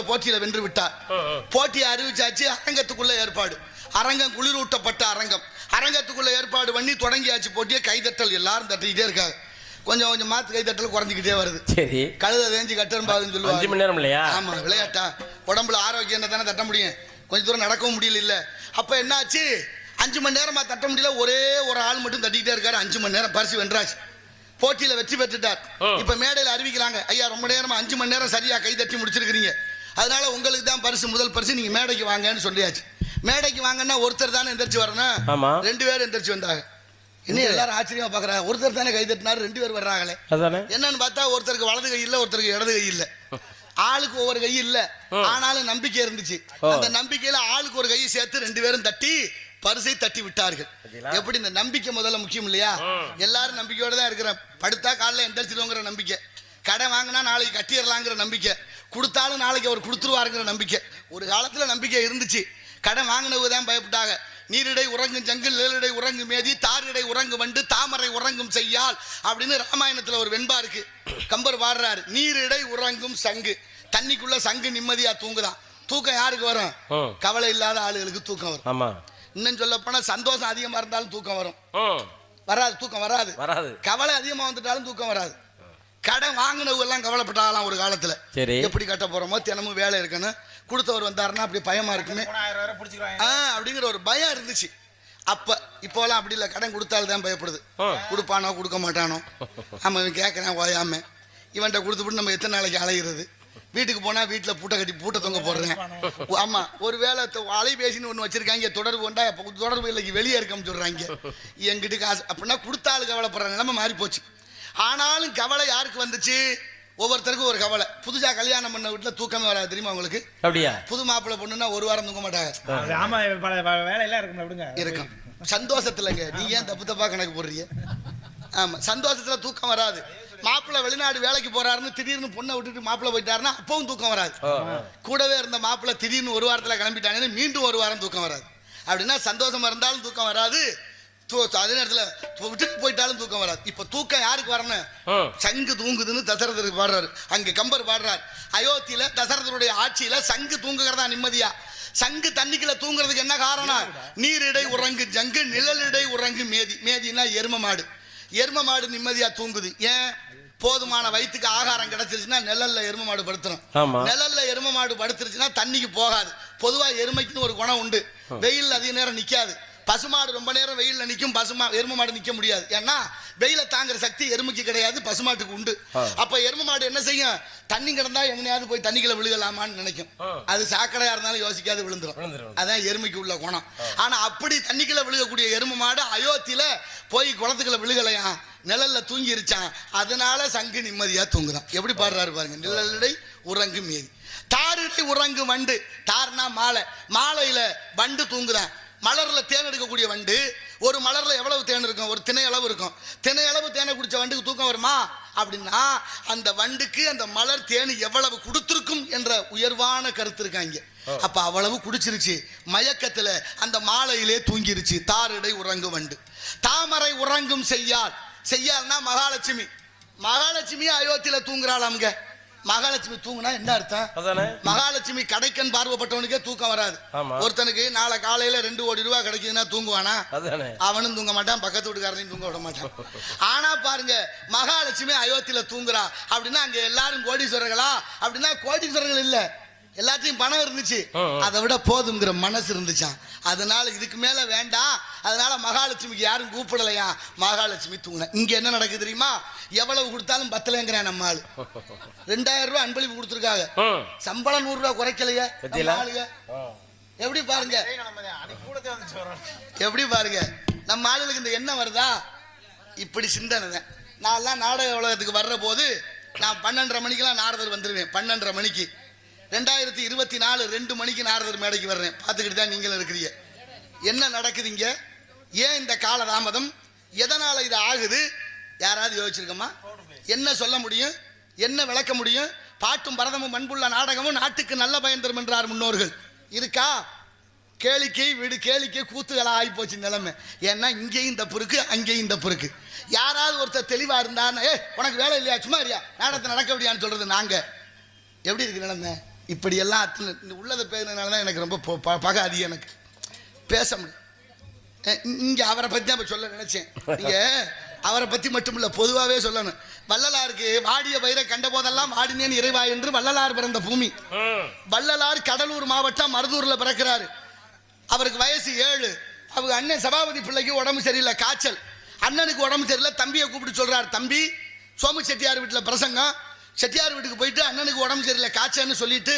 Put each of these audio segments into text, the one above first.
போட்டியில வென்று விட்டார். போட்டியை அறிவிச்சாச்சு. அரங்கத்துக்குள்ள ஏற்பாடு, அரங்கம் குளிரூட்டப்பட்ட அரங்கம், அரங்கத்துக்குள்ள ஏற்பாடு பண்ணி தொடங்கியாச்சு போட்டியை. கைதட்டல் எல்லாரும் தட்டிக்கிட்டே இருக்காங்க. கொஞ்சம் கொஞ்சம் மாத்து கைதட்டல் குறைஞ்சிக்கிட்டே வருது. சரி, கழுத தேஞ்சி கட்டரும்பாதுன்னு சொல்லுவாங்க. 5 மணி நேரம் இல்லையா? ஆமா, விளையாட்டா உடம்புல ஆரோக்கியம் என்ன தானே தட்ட முடியும். கொஞ்சம் தூரம் நடக்கவும் முடியல. இல்ல அப்ப என்னாச்சு, 5 மணி நேரமா தட்ட முடியல. ஒரே ஒரு ஆள் மட்டும் தட்டிக்கிட்டே இருக்காரு. 5 மணி நேரம் பரிசு வென்றாச்சு. போட்டியில வெற்றி பெற்றுட்டார். இப்ப மேடையில் அறிவிக்கிறாங்க, ஐயா ரொம்ப நேரமா 5 மணி நேரம் சரியா கை தட்டி முடிச்சிருக்கிறீங்க, அதனால உங்களுக்கு தான் பரிசு, முதல் பரிசு, நீங்க மேடைக்கு வாங்கன்னு சொல்லியாச்சு. மேடைக்கு வாங்கன்னா ஒருத்தர் தானே எந்திரிச்சு வரணும். 2 பேரும் எந்திரிச்சு வந்தாங்க. இன்னும் எல்லாரும் ஆச்சரியமா பாக்குறாங்க, ஒருத்தர் தானே கை தட்டினாரு, 2 பேர் வர்றாங்களே. என்னன்னு பார்த்தா ஒருத்தருக்கு வலது கை இல்ல, ஒருத்தருக்கு இடது கை இல்ல. ஆளுக்கு ஒவ்வொரு கை இல்ல, ஆனாலும் நம்பிக்கை இருந்துச்சு. அந்த நம்பிக்கையில ஆளுக்கு ஒரு கையை சேர்த்து 2 பேரும் தட்டி பரிசை தட்டி விட்டார்கள். எப்படி இந்த நம்பிக்கை முதல்ல முக்கியம் இல்லையா? எல்லாரும் நம்பிக்கையோட தான் இருக்கிறேன். படுத்தா காலைல எந்திரிச்சிடுவோங்கிற நம்பிக்கை, கடை வாங்கினா நாளைக்கு கட்டிடலாங்கிற நம்பிக்கை, கொடுத்தாலும் நாளைக்கு அவர் கொடுத்துருவாருங்கிற நம்பிக்கை. ஒரு காலத்துல நம்பிக்கை இருந்துச்சு. கடன் வாங்கினவங்க தான் பயப்பட்டாங்க. நீரிடை உறங்கும் ஜங்கில், நிழலிடை உறங்கும் மேதி, தாரிடை உறங்கும் வண்டு, தாமரை உறங்கும் செய்யால் அப்படின்னு ராமாயணத்துல ஒரு வெண்பா இருக்கு. கம்பர் பாடுறாரு, நீரிடை உறங்கும் சங்கு, தண்ணிக்குள்ள சங்கு நிம்மதியா தூங்குதான். தூக்கம் யாருக்கு வரும்? கவலை இல்லாத ஆளுகளுக்கு தூக்கம் வரும். இன்னும் சொல்ல போனா சந்தோஷம் அதிகமா இருந்தாலும் தூக்கம் வரும், வராது? தூக்கம் வராது. கவலை அதிகமா வந்துட்டாலும் தூக்கம் வராது. கடன் வாங்கினவங்க எல்லாம் கவலைப்பட்டாலாம் ஒரு காலத்துல. எப்படி கட்ட போறோமோ, தினமும் வேலை இருக்கணும், கொடுத்தவர் வந்தாருன்னா அப்படி பயமா இருக்குமே அப்படிங்கிற ஒரு பயம் இருந்துச்சு. அப்ப இப்போலாம் அப்படி இல்லை. கடன் கொடுத்தால்தான் பயப்படுது. கொடுப்பானோ கொடுக்க மாட்டானோ, ஆமா இவன் கேட்கறான் ஓயாம, இவன்கிட்ட கொடுத்துட்டு நம்ம எத்தனை நாளைக்கு அலைகிறது? வீட்டுக்கு போனா வீட்டுல பூட்டை கட்டி பூட்டை தொங்க போடுறேன். ஆமா, ஒரு வேலை அலைபேசின்னு ஒண்ணு வச்சிருக்காங்க, தொடர்பு கொண்டா தொடர்பு இல்லைக்கு வெளியே இருக்கன்னு சொல்றாங்க. எங்கிட்ட காசு அப்படின்னா கொடுத்தாலும் கவலைப்படுற நிலைமை மாறி போச்சு. ஆனாலும் கவலை யாருக்கு வந்துச்சு? ஒவ்வொருத்தருக்கும் ஒரு கவலை. புதுசா கல்யாணம் பண்ண வீட்டுல தூக்கமே வராது, தெரியுமா உங்களுக்கு? அப்படியா? புது மாப்பிள்ளை பொண்ணுன்னா ஒரு வாரம் தூங்க மாட்டாங்க. இருக்கும் சந்தோஷத்துலங்க. நீங்க ஏன் தப்பு தப்பா கணக்கு போடுறீங்க? ஆமா, சந்தோஷத்துல தூக்கம் வராது. மாப்பிள்ளை வெளிநாடு வேலைக்கு போறாருன்னு திடீர்னு பொண்ணை விட்டுட்டு மாப்பிள்ளை போயிட்டாருன்னா அப்பவும் தூக்கம் வராது. கூடவே இருந்த மாப்பிள்ளை திடீர்னு ஒரு வாரத்துல கிளம்பிட்டாங்கன்னு மீண்டும் ஒரு வாரம் தூக்கம் வராது. அப்படின்னா சந்தோஷமா இருந்தாலும் தூக்கம் வராது, அதே நேரத்துல விட்டுட்டு போயிட்டாலும் தூக்கம் வராது. இப்ப தூக்கம் யாருக்கு வரணும்? சங்கு தூங்குதுன்னு தசரதருக்கு பாடுறாரு. அங்க கம்பர் பாடுறார், அயோத்தியில தசரதருடைய ஆட்சியில சங்கு தூங்குகிறதா நிம்மதியா. சங்கு தண்ணிக்குள்ள தூங்குறதுக்கு என்ன காரணம்? நீரிடை உறங்கு ஜங்கு, நிழலிடை உறங்கு மேதி. மேதினா எரும மாடு. எரும மாடு நிம்மதியா தூங்குது. ஏன்? போதுமான வயிற்றுக்கு ஆகாரம் கிடைச்சிருச்சுன்னா நிழல்ல எரும மாடு படுத்துரும். நிழல்ல எரும மாடு படுத்துருச்சுன்னா தண்ணிக்கு போகாது. பொதுவா எருமைக்குன்னு ஒரு குணம் உண்டு, வெயில் அதிக நேரம் நிக்காது. பசுமாடு ரொம்ப நேரம் வெயில்ல நிக்கும், எரும மாடு நிக்க முடியாது. ஏன்னா வெயில தாங்குற சக்தி எருமைக்கு கிடையாது, பசுமாட்டுக்கு உண்டு. அப்ப எரும மாடு என்ன செய்யும்? தண்ணி கிடந்தா எங்கனையாவது போய் தண்ணிக்குள்ள விழுகலாமான்னு நினைக்கும். அது சாக்கடையா இருந்தாலும் யோசிக்காது விழுந்துரும். அதான் எருமைக்கு உள்ள குணம். ஆனா அப்படி தண்ணிக்குள்ள விழுகக்கூடிய எரும மாடு அயோத்தியில போய் குளத்துக்குள்ள விழுகலையா, நிழல்ல தூங்கிருச்சான். அதனால சங்கு நிம்மதியா தூங்குதான். எப்படி பாடுறாரு பாருங்க, நிழலிடை உறங்கு மேதி, தாரிடை உறங்கு வண்டு. தார்னா மாலை, மாலையில வண்டு தூங்குதான். மலர்ல தேன் எடுக்கக்கூடிய வண்டு, ஒரு மலர்ல எவ்வளவு தேன் இருக்கும்? ஒரு திணை அளவு இருக்கும். திணை அளவு தேனை குடிச்ச வண்டுக்கு தூக்கம் வருமா? அப்படின்னா அந்த வண்டுக்கு அந்த மலர் தேன் எவ்வளவு கொடுத்திருக்கும் என்ற உயர்வான கருத்து இருக்காங்க. அப்ப அவ்வளவு குடிச்சிருச்சு, மயக்கத்துல அந்த மாலையிலே தூங்கிருச்சு. தாரிடை உறங்கு வண்டு, தாமரை உறங்கும் செய்யால். செய்யால்னா மகாலட்சுமி. மகாலட்சுமி அயோத்தியில தூங்குறாளாம்ங்க. மகாலட்சுமி தூங்குனா என்ன அர்த்தம்? மகாலட்சுமி கடைக்கன் பார்வைப்பட்டவனுக்கே தூக்கம் வராது. ஒருத்தனுக்கு நாளை காலையில 2 கோடி ரூபாய் கிடைக்குதுன்னா தூங்குவானா? அவனும் தூங்க மாட்டான், பக்கத்து வீட்டுக்காரனையும் தூங்க விட மாட்டான். ஆனா பாருங்க, மகாலட்சுமி அயோத்தியில தூங்குறா அப்படின்னா அங்க எல்லாரும் கோடீஸ்வரர்களா? அப்படின்னா கோடீஸ்வரர்கள் இல்ல, எல்லாத்தையும் பணம் இருந்துச்சு, அதை விட போதுங்கிற மனசு இருந்துச்சான். அதனால இதுக்கு மேல வேண்டாம். அதனால மகாலட்சுமிக்கு யாரும் கூப்பிடலையா, மகாலட்சுமி தூங்கின. இங்க என்ன நடக்குது தெரியுமா? எவ்வளவு கொடுத்தாலும் பத்தலைங்கிறான் நம்ம ஆளு. 2000 ரூபாய் அன்பளிப்பு கொடுத்துருக்காங்க, சம்பளம் 100 ரூபாய் குறைக்கலையா ஆளுங்க. எப்படி பாருங்க, எப்படி பாருங்க நம்ம ஆளுகளுக்கு இந்த எண்ணம் வருதா? இப்படி சிந்தனை தான். நான் நாடக உலகத்துக்கு வர்ற போது நான் 12:30 மணிக்கெல்லாம் நாரதர் வந்துருவேன். 12:30 மணிக்கு 2024 2 மணிக்கு நாரதர் மேடைக்கு வர்றேன். பார்த்துக்கிட்டு தான் நீங்களும் இருக்கிறீங்க. என்ன நடக்குதுங்க? ஏன் இந்த கால தாமதம்? எதனால இது ஆகுது? யாராவது யோசிச்சிருக்கமா? என்ன சொல்ல முடியும்? என்ன விளக்க முடியும்? பாட்டும் பரதமும் மண்புள்ள நாடகமும் நாட்டுக்கு நல்ல பயன் தரும் என்றார் முன்னோர்கள். இருக்கா? கேளிக்கை வீடு கேளிக்கை கூத்துகளா ஆகி போச்சு நிலைமை. ஏன்னா இங்கேயும் தப்பு இருக்கு, அங்கேயும் தப்பு இருக்கு. யாராவது ஒருத்தர் தெளிவா இருந்தா, உனக்கு வேலை இல்லையா, சும்மா இல்லையா, நாடகத்தை நடக்க முடியான்னு சொல்றது நாங்க. எப்படி இருக்கு நிலைமை? இப்படியெல்லாம் அத்தனை உள்ளதை பேசுனதுனால தான் எனக்கு ரொம்ப பகை அதிகம். எனக்கு பேச முடியும். இங்கே அவரை பற்றி தான் இப்போ சொல்ல நினச்சேன். நீங்கள் அவரை பற்றி மட்டும் இல்லை, பொதுவாகவே சொல்லணும். வள்ளலாருக்கு வாடிய பயிரை கண்ட போதெல்லாம் வாடினேன் இறைவா என்று வள்ளலார் பிறந்த பூமி. வள்ளலார் கடலூர் மாவட்டம் மருதூரில் பிறக்கிறாரு. அவருக்கு வயசு 7. அவங்க அண்ணன் சபாபதி பிள்ளைக்கு உடம்பு சரியில்லை, காய்ச்சல். அண்ணனுக்கு உடம்பு சரியில்லை, தம்பியை கூப்பிட்டு சொல்கிறார், தம்பி சோமு செட்டியார் வீட்டில் பிரசங்கம், செட்டியார் வீட்டுக்கு போயிட்டு அண்ணனுக்கு உடம்பு சரியில்லை காய்ச்சல்னு சொல்லிட்டு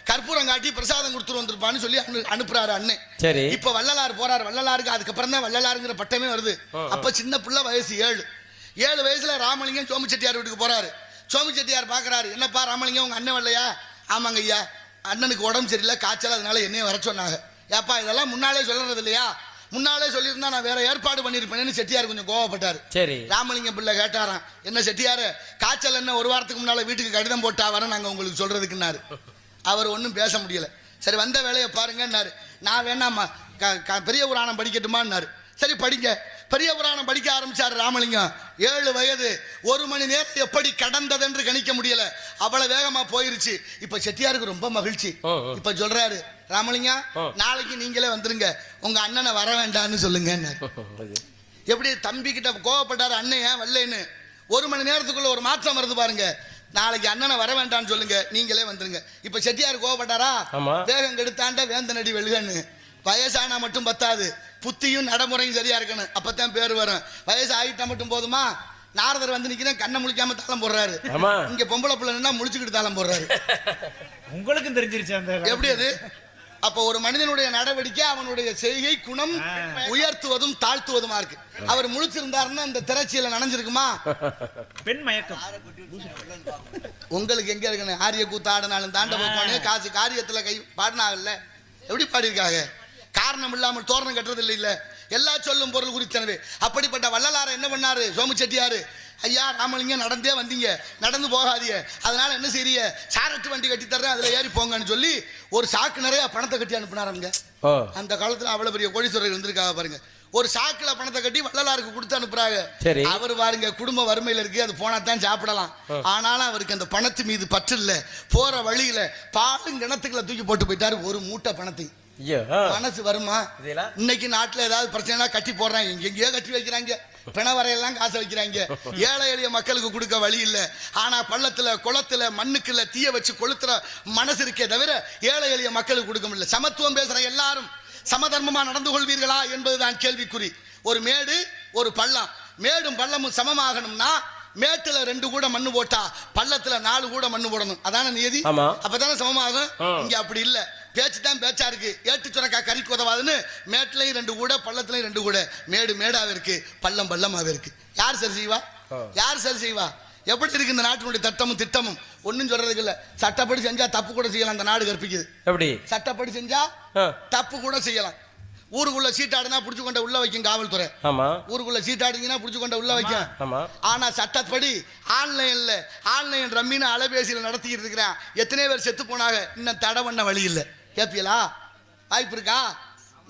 கற்பூரம் காட்டி பிரசாதம் கொடுத்துட்டு வந்திருப்பான்னு சொல்லி அனுப்புறாரு அண்ணன். சரி, இப்ப வள்ளலார் போறாரு. வள்ளலாருக்கு அதுக்கப்புறம் தான் வள்ளலாருங்கிற பட்டமே வருது. அப்ப சின்ன பிள்ளை, வயசு 7 வயசுல ராமலிங்கம் சோமு செட்டியார் வீட்டுக்கு போறாரு. சோமு செட்டியார் பாக்குறாரு, என்னப்பா ராமலிங்கம் உங்க அண்ணன் வரலையா? ஆமாங்க ஐயா, அண்ணனுக்கு உடம்பு சரியில்லை காய்ச்சல், அதனால என்னைய வர சொன்னாங்க. ஏப்பா இதெல்லாம் முன்னாலே சொல்றது இல்லையா? முன்னாலே சொல்லியிருந்தா நான் வேற ஏற்பாடு பண்ணிருப்பேன்னு செட்டியார் கொஞ்சம் கோவப்பட்டாரு. சரி, ராமலிங்கம் பிள்ளை கேட்டாராம், என்ன செட்டியாரு காய்ச்சல் என்ன ஒரு வாரத்துக்கு முன்னால வீட்டுக்கு கடிதம் போட்டா வர நாங்க உங்களுக்கு சொல்றதுக்குன்னாரு. அவர் ஒன்றும் பேச முடியல. சரி வந்த வேலையை பாருங்கன்னாரு. நான் வேணாமா பெரிய புராணம் படிக்கட்டுமான்னாரு. சரி படிங்க. பெரிய புராணம் படிக்க ஆரம்பிச்சாரு ராமலிங்கம். 7 வயது, 1 மணி நேரம் எப்படி கடந்தது என்று கணிக்க முடியல, அவ்வளவு வேகமா போயிருச்சு. இப்ப செட்டியாருக்கு ரொம்ப மகிழ்ச்சி. இப்ப சொல்றாரு, ராமலிங்கம் நாளைக்கு நீங்களே வந்துருங்க, உங்க அண்ணனை வர வேண்டாம்னு சொல்லுங்க. எப்படி தம்பி கிட்ட கோவப்பட்டாரு அண்ணன் ஏன் வரலன்னு. 1 மணி நேரத்துக்குள்ள ஒரு மாற்றம் வருது பாருங்க. நாளைக்கு அண்ணனை வர வேண்டாம்னு சொல்லுங்க, நீங்களே வந்துருங்க. இப்ப செட்டியார் கோவப்பட்டாரா? வேகம் கெடுத்தாண்ட வேந்தனடி வெளுகன்னு. வயசானா மட்டும் பத்தாது, புத்தியும் நடைமுறையும் சரியா இருக்கணும், அப்பதான் பேர் வரும். வயசு ஆகிட்டா மட்டும் போதுமா? நாரதர் வந்து நிக்கிறேன், கண்ணை முழிக்காம தாளம் போடுறாரு. இங்க பொம்பளை பிள்ளைன்னா முழிச்சுக்கிட்டு தாளம் போடுறாரு. உங்களுக்கும் தெரிஞ்சிருச்சு அந்த எப்படி அது? அப்ப ஒரு மனிதனுடைய நடவடிக்கை அவனுடைய செய்கை குணம் உயர்த்துவதும் தாழ்த்துவதுமா இருக்கு. அவர் முழிச்சிருந்தாருன்னா இந்த திரைச்சியில நனைஞ்சிருக்குமா? பெண் மயக்கம் உங்களுக்கு எங்க இருக்கு? ஆரிய கூத்து ஆடினாலும் தாண்ட போப்பானே காசு காரியத்துல கை பாடினாங்கல்ல, எப்படி பாடியிருக்காங்க? காரணம் இல்லாமல் தோரணம் கட்டுறது இல்லை. இல்ல எல்லா சொல்லும் பொருள் குறித்தனவே. அப்படிப்பட்ட வள்ளலார என்ன பண்ணாரு சோமு செட்டியாரு? ஐயா ராமலிங்கம் நடந்தே வந்தீங்க, நடந்து போகாதீங்க, அதனால என்ன செய்ய, சாரட்டு வண்டி கட்டி தர்றேன், அதுல ஏறி போங்கன்னு சொல்லி ஒரு சாக்கு நிறைய பணத்தை கட்டி அனுப்பினாருங்க. அந்த காலத்துல அவ்வளவு பெரிய கோடீஸ்வரர் இருந்திருக்காங்க பாருங்க. ஒரு சாக்குல பணத்தை கட்டி வள்ளலாருக்கு கொடுத்து அனுப்புறாங்க. அவர் பாருங்க குடும்ப வறுமையில இருக்கு, அது போனா தான் சாப்பிடலாம். ஆனாலும் அவருக்கு அந்த பணத்து மீது பற்று இல்ல. போற வழியில பாலும் கிணத்துக்குள்ள தூக்கி போட்டு போயிட்டாரு ஒரு மூட்டை பணத்தை. மனசு வருமா? இன்னைக்கு நாட்டுல ஏதாவது பிரச்சனை கட்டி போடுறாங்க, எங்கேயோ கட்டி வைக்கிறாங்க, பிணவரையெல்லாம் காசு வைக்கிறாங்க, ஏழை எளிய மக்களுக்கு கொடுக்க வழி இல்லை. ஆனா பள்ளத்துல குளத்துல மண்ணுக்குள்ள தீய வச்சு கொளுத்துற மனசு இருக்கே தவிர ஏழை எளிய மக்களுக்கு கொடுக்க முடியல. சமத்துவம் பேசுற எல்லாரும் சமதர்மமா நடந்து கொள்வீர்களா என்பதுதான் கேள்விக்குறி. ஒரு மேடு ஒரு பள்ளம், மேடும் பள்ளமும் சமமாகணும்னா மேட்டுல 2 கூட மண்ணு போட்டா பள்ளத்துல 4 கூட மண்ணு போடணும். அதான நியதி, அப்பதானே சமமாகும். இங்க அப்படி இல்ல, பேச்சு தான் பேச்சா இருக்கு. ஏட்டு சுரக்கா கறிக்கு உதவாதுன்னு மேட்டுலயும் 2 கூட பள்ளத்துலயும் 2 கூட. மேடு மேடாவே இருக்கு, பள்ளம் பள்ளமாவே இருக்கு. யார் சரி செய்வா? யார் சரி செய்வா? எப்படி இருக்கு இந்த நாட்டினுடைய சட்டமும் திட்டமும்? ஒன்னும் சொல்றதுக்கு இல்ல. சட்டப்படி செஞ்சா தப்பு கூட செய்யலாம், அந்த நாடு கற்பிக்குது. எப்படி சட்டப்படி செஞ்சா தப்பு கூட செய்யலாம். ஊருக்குள்ள சீட்டாடுனா புடிச்சு கொண்ட உள்ள வைக்கும் காவல்துறை. ஊருக்குள்ள சீட்டாடுங்கன்னா புடிச்சு கொண்ட உள்ள வைக்கும். ஆனா சட்டப்படி ஆன்லைன் ரம்மின்னு அலைபேசியில் நடத்திக்கிட்டு இருக்கிறேன். எத்தனை பேர் செத்து போனாங்க, இன்னும் தடை பண்ண வழி இல்லை. கேப்பியலா? வாய்ப்பு இருக்கா?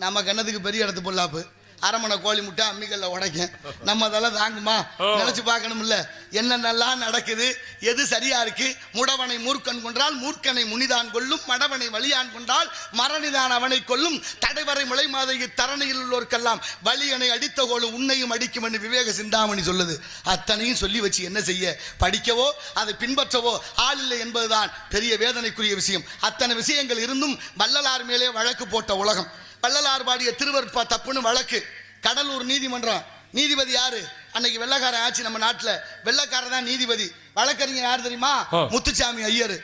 நம்ம கண்ணத்துக்கு பெரிய இடத்து பொல்லாப்பு. அரமனை கோழி முட்டை அம்மிக்கல்ல உடைக்கும், நம்ம அதெல்லாம் தாங்குமா? நினைச்சு பார்க்கணும் இல்ல என்னென்னலாம் நடக்குது, எது சரியா இருக்கு. முடவனை மூர்க்கன் கொன்றால் மூர்க்கனை முனிதான் கொல்லும், மடவனை வலியான் கொண்டால் மரணிதான் அவனை கொல்லும், தடைவரை முளை மாதையை தரணியில் உள்ளோர்க்கெல்லாம் வலியனை அடித்த கோளும் உன்னையும் அடிக்கும் என்று விவேக சிந்தாமணி சொல்லுது. அத்தனையும் சொல்லி வச்சு என்ன செய்ய? படிக்கவோ அதை பின்பற்றவோ ஆள் இல்லை என்பதுதான் பெரிய வேதனைக்குரிய விஷயம். அத்தனை விஷயங்கள் இருந்தும் வள்ளலார் மேலே வழக்கு போட்ட உலகம். வள்ளலார் பாடிய திருவருட்பா தப்புன்னு வழக்கு. கடலூர் நீதிமன்றம். நீதிபதி யாரு? அன்னைக்கு வெள்ளக்காரன் ஆச்சு நம்ம நாட்டுல. வெள்ளக்காரன் தான் நீதிபதி. வழக்கறிஞர் யார் தெரியுமா? முத்துசாமி ஐயர்.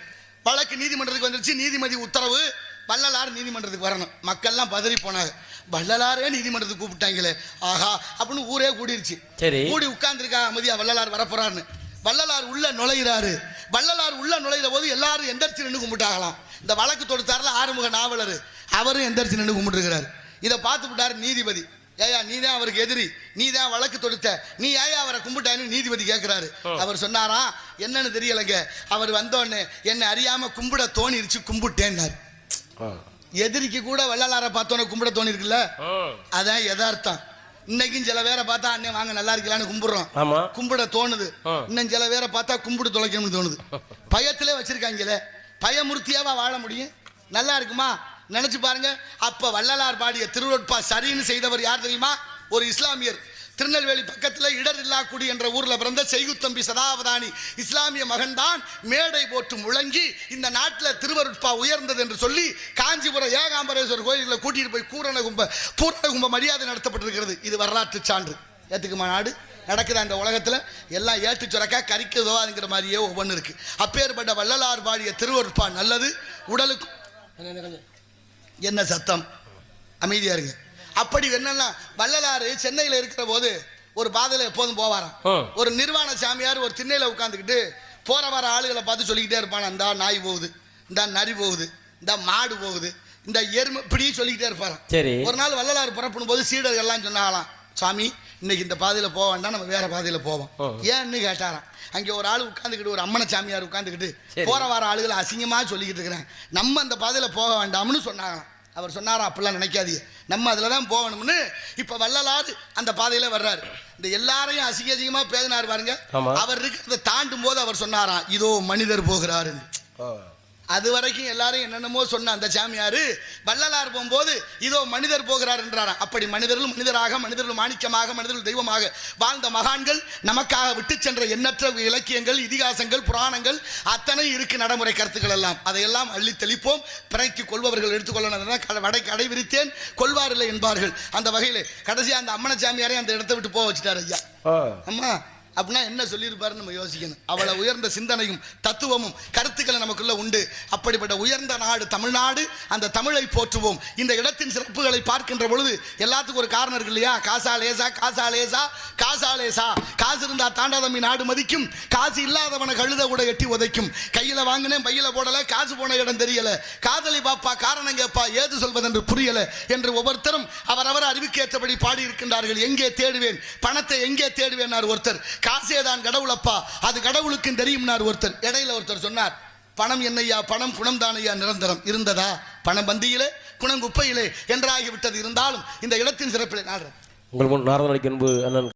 வழக்கு நீதிமன்றத்துக்கு வந்துருச்சு. நீதிபதி உத்தரவு, வள்ளலார் நீதிமன்றத்துக்கு வரணும். மக்கள்லாம் பதறி போனாங்க. வள்ளலாரே நீதிமன்றத்துக்கு கூப்பிட்டாங்களே, ஆஹா அப்படின்னு ஊரே கூடிருச்சு. கூடி உட்கார்ந்துருக்கா அமைதியா, வள்ளலார் வரப்போறாருன்னு. வள்ளலார் உள்ள நுழைகிறாரு. வள்ளலார் உள்ள நுழைகிற போது எல்லாரும் எந்திரிச்சு நின்று கும்பிட்டாங்களாம். இந்த வழக்கு தொடுத்தாருல ஆறுமுக நாவலர், அவரும் எந்திரிச்சு நின்று கும்பிட்டுருக்கிறார். இதை பார்த்து விட்டாரு நீதிபதி. ஏயா நீ தான் அவருக்கு எதிரி, நீ தான் வழக்கு தொடுத்த, நீ ஏயா அவரை கும்பிட்டான்னு நீதிபதி கேட்கிறாரு. அவர் சொன்னாரா, என்னன்னு தெரியலங்க, அவர் வந்தோடனே என்னை அறியாம கும்பிட தோணிருச்சு, கும்பிட்டேன்னாரு. எதிரிக்கு கூட வள்ளலாரை பார்த்தோன்னே கும்பிட தோணி இருக்குல்ல, அதான் யதார்த்தம். இன்னைக்கும் சில பேரை பார்த்தா அண்ணே வாங்க நல்லா இருக்கலான்னு கும்பிடுறோம், கும்பிட தோணுது. இன்னும் சில பேரை பார்த்தா கும்பிடு தொலைக்கணும்னு தோணுது. பயத்திலே வச்சிருக்காங்களே. பயமுறுத்தியாவா வாழ முடியும்? நல்லா இருக்குமா? நினைச்சு பாருங்க. அப்ப வள்ளலார் பாடிய திருவருட்பா சரின்னு செய்தவர் யார் தெரியுமா? ஒரு இஸ்லாமியர். திருநெல்வேலி பக்கத்தில் இடரில்லாக்குடி என்ற ஊர்ல பிறந்த செய்குத்தம்பி சதாவதானி இஸ்லாமிய மகன்தான் மேடை போட்டு முழங்கி இந்த நாட்டில் திருவருட்பா உயர்ந்தது என்று சொல்லி காஞ்சிபுரம் ஏகாம்பரேஸ்வரர் கோயில்களை கூட்டிட்டு போய் பூரணகும்ப மரியாதை நடத்தப்பட்டிருக்கிறது. இது வரலாற்று சான்று. ஏத்துக்குமா நாடு? நடக்குதா இந்த உலகத்தில்? எல்லாம் ஏட்டு சுரக்கா கறிக்கு உதவாதுங்கிற மாதிரியே ஒவ்வொன்று இருக்கு. அப்பேற்பட்ட வள்ளலார் பாடிய திருவருட்பா நல்லது. உடலுக்கு என்ன சத்தம்? அமைதியா இருங்க. அப்படி என்னன்னா வள்ளலாறு சென்னையில் இருக்கிற போது ஒரு பாதையில எப்போதும் போவாராம். ஒரு நிர்வாண சாமியார் ஒரு திண்ணையில உட்காந்துக்கிட்டு போற வர ஆளுகளை பார்த்து சொல்லிக்கிட்டே இருப்பான். இந்த நாய் போகுது, இந்த நரி போகுது, இந்த மாடு போகுது, இந்த எருமை, இப்படி சொல்லிக்கிட்டே இருப்பாராம். ஒரு நாள் வள்ளலார் புறப்படும் போது சீடர்கள் எல்லாம் சொன்னாங்களாம், சாமி இன்னைக்கு இந்த பாதையில போக வேண்டாம், நம்ம வேற பாதையில போவோம். ஏன்னு கேட்டாராம். அங்கே ஒரு ஆள் உட்காந்துக்கிட்டு, ஒரு அம்மன சாமியார் உட்காந்துக்கிட்டு போற வார ஆளுகளை அசிங்கமா சொல்லிக்கிட்டு இருக்கிறேன், நம்ம அந்த பாதையில போக வேண்டாம்னு சொன்னாங்களாம். அவர் சொன்னாரா, அப்படிலாம் நினைக்காதீங்க, நம்ம அதில் தான் போகணும்னு. இப்போ வள்ளலார் அந்த பாதையில வர்றாரு. இந்த எல்லாரையும் அசிங்கமா பேசினார் பாருங்க. அவர் இருக்கிறத தாண்டும் போது அவர் சொன்னாராம், இதோ மனிதர் போகிறாரு. அது வரைக்கும் எல்லாரும் என்னென்னமோ சொன்ன அந்த சாமியாரு வள்ளலார் போகும்போது இதோ மனிதர் போகிறார் என்றாராம். அப்படி மனிதர்கள் மனிதராக, மனிதர்கள் மாணிக்கமாக, மனிதர்கள் தெய்வமாக வாழ்ந்த மகான்கள் நமக்காக விட்டு சென்ற எண்ணற்ற இலக்கியங்கள், இதிகாசங்கள், புராணங்கள் அத்தனை இருக்கு, நடைமுறை கருத்துக்கள் எல்லாம். அதையெல்லாம் அள்ளி தெளிப்போம். பிணைக்கு கொள்பவர்கள் எடுத்துக்கொள்ளணும். வடை கடை விரித்தேன் கொள்வார் இல்லை என்பார்கள். அந்த வகையில் கடைசியா அந்த அம்மன சாமியாரையும் அந்த இடத்தை விட்டு போக வச்சுட்டார் ஐயா. அம்மா அப்படின்னா என்ன சொல்லியிருப்பாரு நம்ம யோசிக்கணும். அவளை உயர்ந்த சிந்தனையும் தத்துவமும் கருத்துக்களை நமக்குள்ள உண்டு. அப்படிப்பட்ட உயர்ந்த நாடு தமிழ்நாடு. அந்த தமிழை போற்றுவோம். இந்த இடத்தின் சிறப்புகளை பார்க்கின்ற பொழுது எல்லாத்துக்கும் ஒரு காரணம் இருக்கு இல்லையா? காசா லேசா, காசா லேசா, காசா லேசா. காசு இருந்தா தாண்டாதம்மி நாடு மதிக்கும், காசு இல்லாதவனை கழுத கூட எட்டி உதைக்கும். கையில வாங்கினேன் பையில போடல, காசு போன இடம் தெரியல, காதலி பாப்பா காரணம் கேப்பா, ஏது சொல்வதென்று புரியல என்று ஒவ்வொருத்தரும் அவரவர் அறிவுக்கேற்றபடி பாடி இருக்கின்றார்கள். எங்கே தேடுவேன் பணத்தை, எங்கே தேடுவேன் ஒருத்தர். காசேதான் கடவுளப்பா, அது கடவுளுக்கும் தெரியும்னார் ஒருத்தர். இடையில ஒருத்தர் சொன்னார், பணம் என்னையா, பணம் குணம் தானையா நிரந்தரம். இருந்ததா? பணம் பந்தியிலே குணம் குப்பையிலே என்றாகிவிட்டது. இருந்தாலும் இந்த இடத்தின் சிறப்பிலே நாடுறேன். உங்கள் முன் நாரதனுக்கு அன்பு அண்ணன்